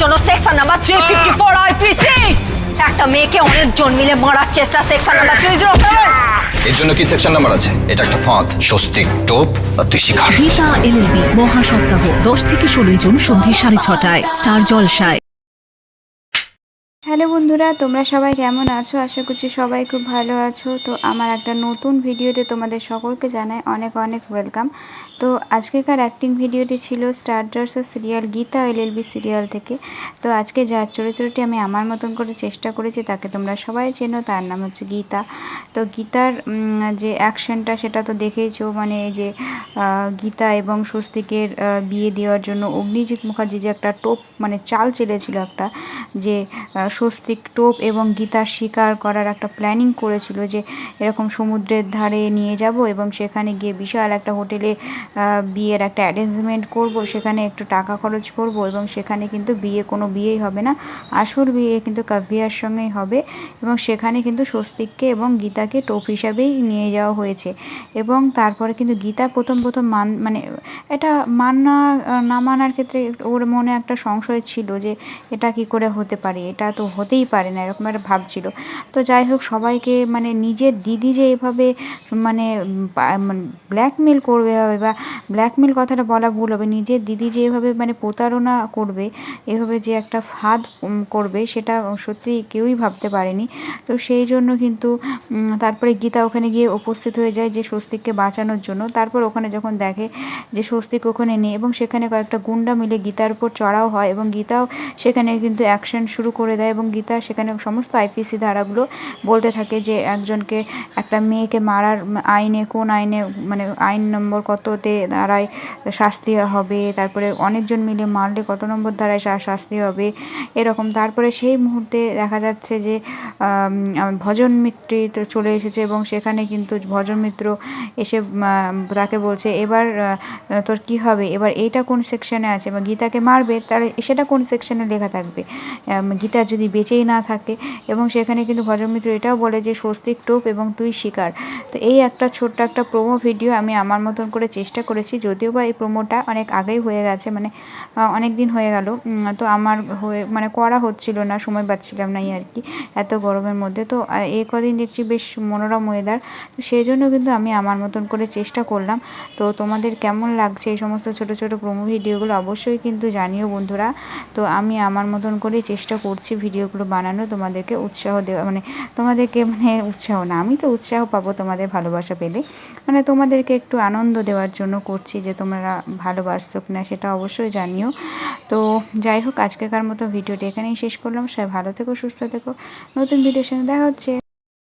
জন্য section number 354 IPC একটা মেয়েকে অনেকজন মিলে মারার চেষ্টা সেকশন নাম্বার 307 এর জন্য কি সেকশন নাম্বার আছে? এটা একটা ফাঁদ। স্বস্তিক, টোপ আর তুই শিকার। গীতা এলএলবি মহাসপ্তাহ 10 থেকে 16 জুন সন্ধ্যে 6:30টায় স্টার জলসায়। হ্যালো বন্ধুরা, তোমরা সবাই কেমন আছো? আশা করছি সবাই খুব ভালো আছো। তো আমার একটা নতুন ভিডিওতে তোমাদের সকলকে জানাই অনেক অনেক ওয়েলকাম। তো আজকেকার অ্যাক্টিং ভিডিওটি ছিল স্টার জলসা সিরিয়াল গীতা এলএলবি সিরিয়াল থেকে। তো আজকে যার চরিত্রটি আমি আমার মতন করে চেষ্টা করেছি তাকে তোমরা সবাই চেনো, তার নাম হচ্ছে গীতা। তো গীতার যে অ্যাকশনটা সেটা তো দেখেইছো, মানে এই যে গীতা এবং স্বস্তিকের বিয়ে দেওয়ার জন্য অগ্নিজিৎ মুখার্জি যে একটা টোপ মানে চাল চেলেছিল, একটা যে স্বস্তিক টোপ এবং গীতার শিকার করার একটা প্ল্যানিং করেছিল যে এরকম সমুদ্রের ধারে নিয়ে যাব এবং সেখানে গিয়ে বিশাল একটা হোটেলে বিয়ের একটা অ্যারেঞ্জমেন্ট করব, সেখানে একটু টাকা খরচ করব এবং সেখানে কিন্তু কোনো বিয়েই হবে না, আসল বিয়ে কিন্তু কাভিয়ার সঙ্গেই হবে এবং সেখানে কিন্তু স্বস্তিককে এবং গীতাকে টোপ হিসাবেই নিয়ে যাওয়া হয়েছে। এবং তারপরে কিন্তু গীতা প্রথম মানে এটা না মানার ক্ষেত্রে ওর মনে একটা সংশয় ছিল যে এটা কি করে হতে পারে, এটা তো হতেই পারে না, এরকম একটা ভাবছিল। তো যাই হোক, সবাইকে মানে নিজের দিদি যে এভাবে মানে ব্ল্যাকমেল করবে বা ব্ল্যাকমেল কথাটা বলা ভুল হবে, নিজের দিদি যে এভাবে মানে প্রতারণা করবে, এভাবে যে একটা ফাঁদ করবে, সেটা সত্যি কেউই ভাবতে পারেনি। তো সেই জন্য কিন্তু তারপরে গীতা ওখানে গিয়ে উপস্থিত হয়ে যায় যে স্বস্তিককে বাঁচানোর জন্য। তারপর ওখানে যখন দেখে যে স্বস্তিক ওখানে নেই এবং সেখানে কয়েকটা গুন্ডা মিলে গীতার উপর চড়াও হয় এবং গীতাও সেখানে কিন্তু অ্যাকশন শুরু করে দেয় এবং গীতা সেখানে সমস্ত আইপিসি ধারাগুলো বলতে থাকে যে একজনকে, একটা মেয়েকে মারার আইনে কোন আইনে, মানে আইন নম্বর কততে ধারায় শাস্তি হবে, তারপরে অনেকজন মিলে মারলে কত নম্বর ধারায় শাস্তি হবে এরকম। তারপরে সেই মুহূর্তে দেখা যাচ্ছে যে ভজন মিত্র চলে এসেছে এবং সেখানে কিন্তু ভজন মিত্র এসে তাকে বলছে এবার তোর কি হবে, এবার এইটা কোন সেকশনে আছে বা গীতাকে মারবে, তাহলে সেটা কোন সেকশনে লেখা থাকবে, গীতা যদি বেঁচেই না থাকে। এবং সেখানে কিন্তু ভজন মিত্র এটাও বলে যে স্বস্তিক টোপ এবং তুই শিকার। তো এই একটা ছোট্ট একটা প্রোমো ভিডিও আমি আমার মতন করে চেষ্টা করেছি, যদিও বা এই প্রোমোটা অনেক আগেই হয়ে গেছে, মানে অনেক দিন হয়ে গেল। তো আমার মানে করা হচ্ছিল না, সময় পাচ্ছিলাম না আর কি, এত গরমের মধ্যে। তো এই কদিন দেখছি বেশ মনোরম ওয়েদার, তো সেই জন্য কিন্তু আমি আমার মতন করে চেষ্টা করলাম। তো তোমাদের কেমন লাগছে এই সমস্ত ছোট ছোট প্রোমো ভিডিওগুলো অবশ্যই কিন্তু জানিও বন্ধুরা। তো আমি আমার মতন করেই চেষ্টা করছি ভিডিওগুলো বানানো, তোমাদেরকে উৎসাহ দেওয়া, মানে তোমাদেরকে মানে উৎসাহ না, আমি তো উৎসাহ পাবো তোমাদের ভালোবাসা পেলে, মানে তোমাদেরকে একটু আনন্দ দেওয়ার জন্য করছি, যে তোমরা ভালোবাসছো না সেটা অবশ্যই জানিও। তো যাই হোক, আজকেকার মতো ভিডিওটি এখানেই শেষ করলাম। সবাই ভালো থেকো, সুস্থ থেকো, নতুন ভিডিওর সঙ্গে দেখা হচ্ছে।